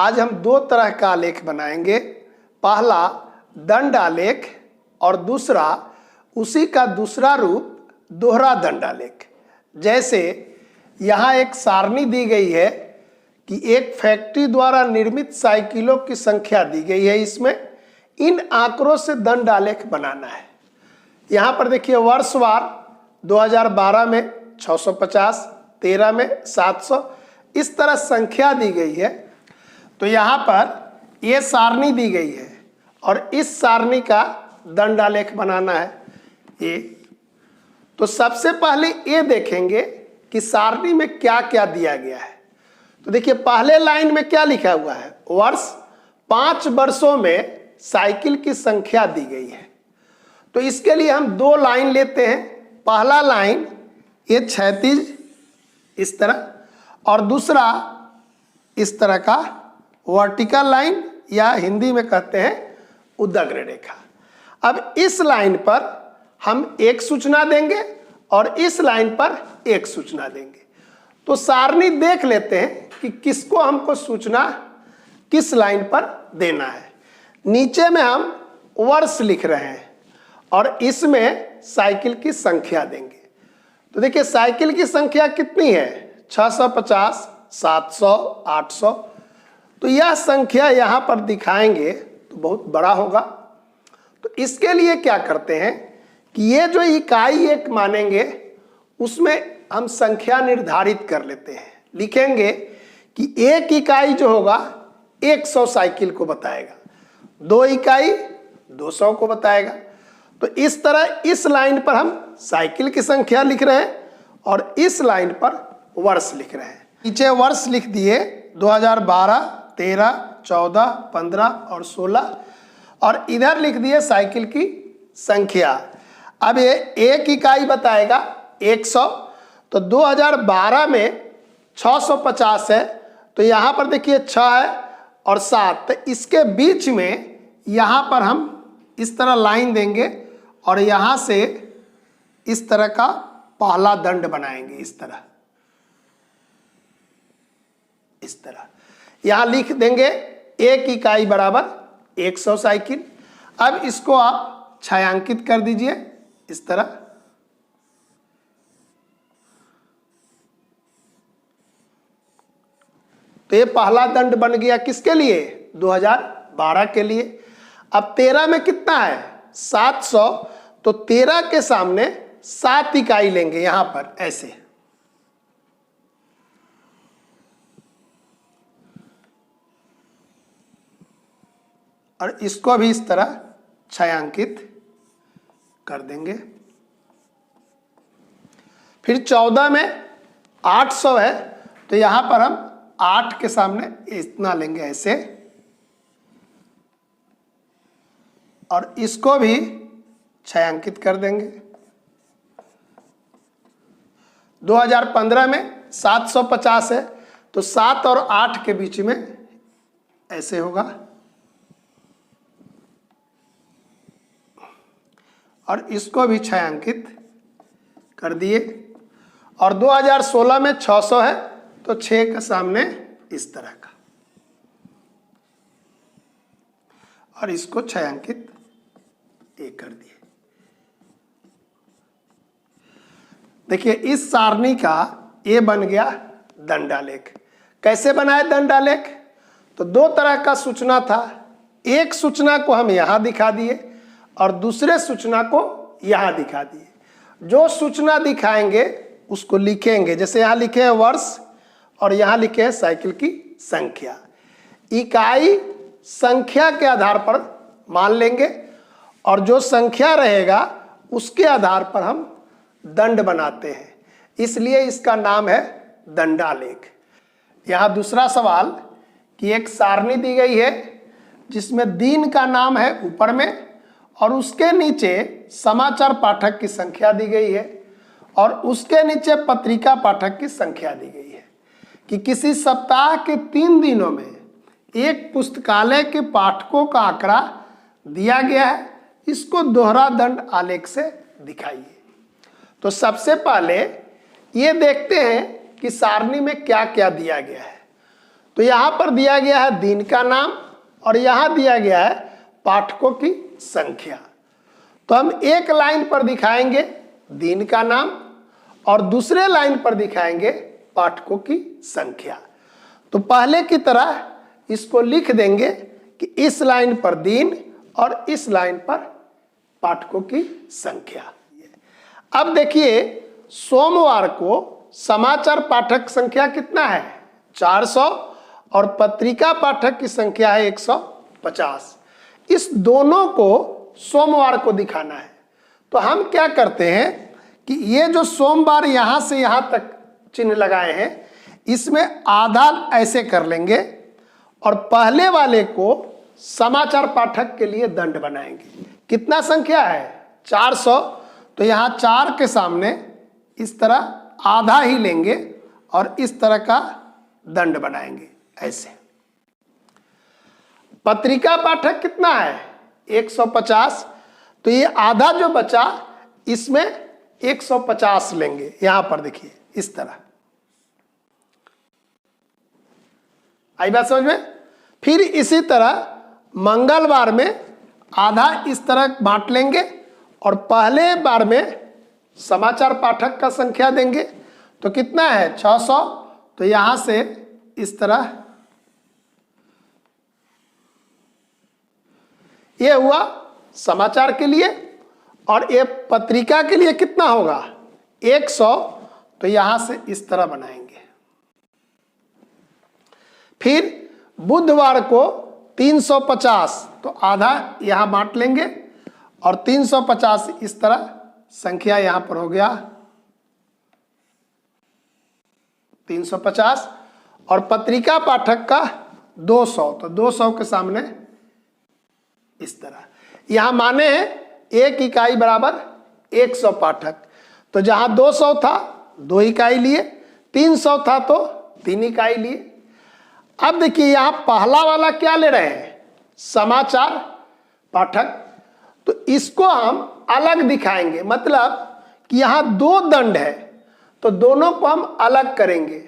आज हम दो तरह का आलेख बनाएंगे। पहला दंड आलेख और दूसरा उसी का दूसरा रूप दोहरा दंड आलेख। जैसे यहाँ एक सारणी दी गई है कि एक फैक्ट्री द्वारा निर्मित साइकिलों की संख्या दी गई है, इसमें इन आंकड़ों से दंड आलेख बनाना है। यहाँ पर देखिए वर्षवार 2012 में 650, 13 में 700, इस तरह संख्या दी गई है। तो यहाँ पर ये सारणी दी गई है और इस सारणी का दंड आलेख बनाना है ये। तो सबसे पहले ये देखेंगे कि सारणी में क्या क्या दिया गया है। तो देखिए पहले लाइन में क्या लिखा हुआ है, वर्ष 5 वर्षों में साइकिल की संख्या दी गई है। तो इसके लिए हम दो लाइन लेते हैं। पहला लाइन ये क्षैतिज इस तरह और दूसरा इस तरह का वर्टिकल लाइन या हिंदी में कहते हैं उदग्र रेखा। अब इस लाइन पर हम एक सूचना देंगे और इस लाइन पर एक सूचना देंगे। तो सारणी देख लेते हैं कि किसको हमको सूचना किस लाइन पर देना है। नीचे में हम वर्ष लिख रहे हैं और इसमें साइकिल की संख्या देंगे। तो देखिए साइकिल की संख्या कितनी है, 650, 700, 800। तो यह संख्या यहाँ पर दिखाएंगे तो बहुत बड़ा होगा। तो इसके लिए क्या करते हैं कि ये जो इकाई एक मानेंगे उसमें हम संख्या निर्धारित कर लेते हैं। लिखेंगे कि एक इकाई जो होगा 100 साइकिल को बताएगा, 2 इकाई 200 को बताएगा। तो इस तरह इस लाइन पर हम साइकिल की संख्या लिख रहे हैं और इस लाइन पर वर्ष लिख रहे हैं। नीचे वर्ष लिख दिए 2012, 13, 14, 15 और 16 और इधर लिख दिए साइकिल की संख्या। अब ये एक इकाई बताएगा 100। तो 2012 में 650 है, तो यहाँ पर देखिए 6 है और 7, तो इसके बीच में यहाँ पर हम इस तरह लाइन देंगे और यहाँ से इस तरह का पहला दंड बनाएंगे। इस तरह यहाँ लिख देंगे एक इकाई बराबर 100 साइकिल। अब इसको आप छायांकित कर दीजिए इस तरह। तो ये पहला दंड बन गया किसके लिए, 2012 के लिए। अब 13 में कितना है, 700। तो 13 के सामने 7 इकाई लेंगे यहाँ पर ऐसे। और इसको भी इस तरह छायांकित कर देंगे। फिर 14 में 800 है, तो यहाँ पर हम 8 के सामने इतना लेंगे ऐसे और इसको भी छायांकित कर देंगे। 2015 में 750 है, तो 7 और 8 के बीच में ऐसे होगा और इसको भी छायांकित कर दिए। और 2016 में 600 है, तो 6 के सामने इस तरह का और इसको छायांकित एक कर दिए। देखिए इस सारणी का ये बन गया दंडालेख। कैसे बनाए दंडालेख, तो दो तरह का सूचना था। एक सूचना को हम यहाँ दिखा दिए और दूसरे सूचना को यहाँ दिखा दिए। जो सूचना दिखाएंगे उसको लिखेंगे। जैसे यहाँ लिखे हैं वर्ष और यहाँ लिखे हैं साइकिल की संख्या। इकाई संख्या के आधार पर मान लेंगे और जो संख्या रहेगा उसके आधार पर हम दंड बनाते हैं, इसलिए इसका नाम है दंडालेख। यहाँ दूसरा सवाल कि एक सारणी दी गई है जिसमें दिन का नाम है ऊपर में और उसके नीचे समाचार पाठक की संख्या दी गई है और उसके नीचे पत्रिका पाठक की संख्या दी गई है कि किसी सप्ताह के 3 दिनों में एक पुस्तकालय के पाठकों का आंकड़ा दिया गया है, इसको दोहरा दंड आलेख से दिखाइए। तो सबसे पहले ये देखते हैं कि सारणी में क्या क्या दिया गया है। तो यहां पर दिया गया है दिन का नाम और यहां दिया गया है पाठकों की संख्या। तो हम एक लाइन पर दिखाएंगे दिन का नाम और दूसरे लाइन पर दिखाएंगे पाठकों की संख्या। तो पहले की तरह इसको लिख देंगे कि इस लाइन पर दिन और इस लाइन पर पाठकों की संख्या। अब देखिए सोमवार को समाचार पाठक संख्या कितना है 400 और पत्रिका पाठक की संख्या है 150। इस दोनों को सोमवार को दिखाना है। तो हम क्या करते हैं कि ये जो सोमवार यहां से यहां तक चिन्ह लगाए हैं इसमें आधा ऐसे कर लेंगे और पहले वाले को समाचार पाठक के लिए दंड बनाएंगे। कितना संख्या है 400, तो यहां 4 के सामने इस तरह आधा ही लेंगे और इस तरह का दंड बनाएंगे ऐसे। पत्रिका पाठक कितना है 150, तो ये आधा जो बचा इसमें 150 लेंगे। यहां पर देखिए इस तरह, आई बात समझ में। फिर इसी तरह मंगलवार में आधा इस तरह बांट लेंगे और पहले बार में समाचार पाठक का संख्या देंगे। तो कितना है 600, तो यहां से इस तरह ये हुआ समाचार के लिए और ये पत्रिका के लिए कितना होगा 100, तो यहां से इस तरह बनाएंगे। फिर बुधवार को 350, तो आधा यहां बांट लेंगे और 350 इस तरह संख्या यहां पर हो गया 350 और पत्रिका पाठक का 200, तो 200 के सामने इस तरह। यहां माने हैं 1 इकाई बराबर 100 पाठक, तो जहां 200 था 2 इकाई लिए, 300 था तो 3 इकाई लिए। अब देखिए यहां पहला वाला क्या ले रहे हैं समाचार पाठक, तो इसको हम अलग दिखाएंगे। मतलब कि यहां 2 दंड है तो दोनों को हम अलग करेंगे।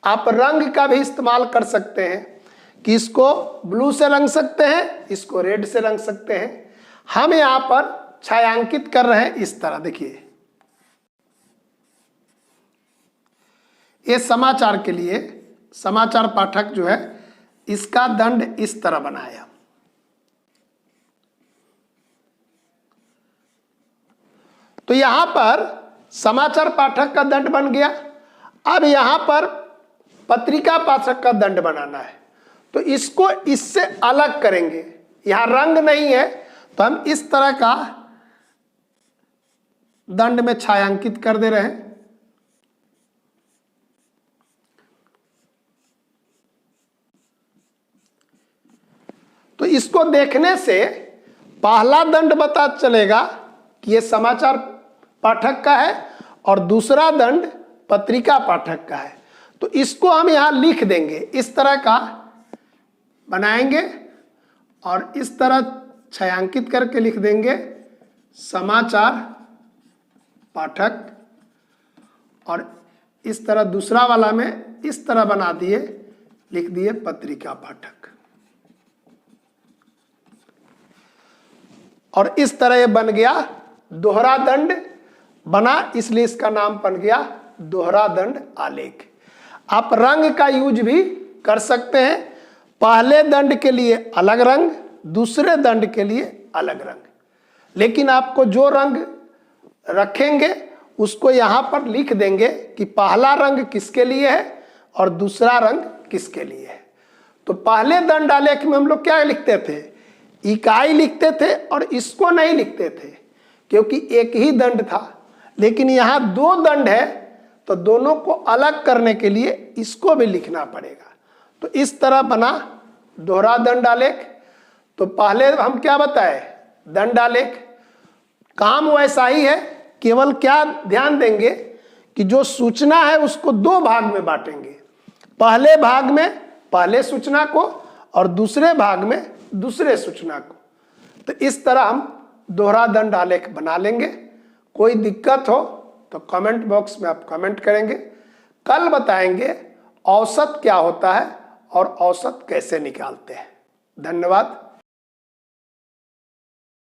आप रंग का भी इस्तेमाल कर सकते हैं कि इसको ब्लू से रंग सकते हैं, इसको रेड से रंग सकते हैं। हम यहां पर छायांकित कर रहे हैं इस तरह। देखिए ये समाचार के लिए समाचार पाठक जो है इसका दंड इस तरह बनाया। तो यहां पर समाचार पाठक का दंड बन गया। अब यहां पर पत्रिका पाठक का दंड बनाना है, तो इसको इससे अलग करेंगे। यहां रंग नहीं है तो हम इस तरह का दंड में छायांकित कर दे रहे हैं। तो इसको देखने से पहला दंड पता चलेगा कि यह समाचार पाठक का है और दूसरा दंड पत्रिका पाठक का है। तो इसको हम यहां लिख देंगे, इस तरह का बनाएंगे और इस तरह छायांकित करके लिख देंगे समाचार पाठक, और इस तरह दूसरा वाला में इस तरह बना दिए, लिख दिए पत्रिका पाठक। और इस तरह ये बन गया दोहरा दंड बना, इसलिए इसका नाम बन गया दोहरा दंड आलेख। आप रंग का यूज भी कर सकते हैं। पहले दंड के लिए अलग रंग, दूसरे दंड के लिए अलग रंग, लेकिन आपको जो रंग रखेंगे उसको यहां पर लिख देंगे कि पहला रंग किसके लिए है और दूसरा रंग किसके लिए है। तो पहले दंड आलेख में हम लोग क्या लिखते थे, इकाई लिखते थे और इसको नहीं लिखते थे क्योंकि एक ही दंड था। लेकिन यहां 2 दंड है तो दोनों को अलग करने के लिए इसको भी लिखना पड़ेगा। तो इस तरह बना दोहरा दंड आलेख। तो पहले हम क्या बताए, दंड आलेख काम वैसा ही है, केवल क्या ध्यान देंगे कि जो सूचना है उसको 2 भाग में बांटेंगे। पहले भाग में पहले सूचना को और दूसरे भाग में दूसरे सूचना को। तो इस तरह हम दोहरा दंड आलेख बना लेंगे। कोई दिक्कत हो तो कमेंट बॉक्स में आप कमेंट करेंगे। कल बताएंगे औसत क्या होता है और औसत कैसे निकालते हैं। धन्यवाद।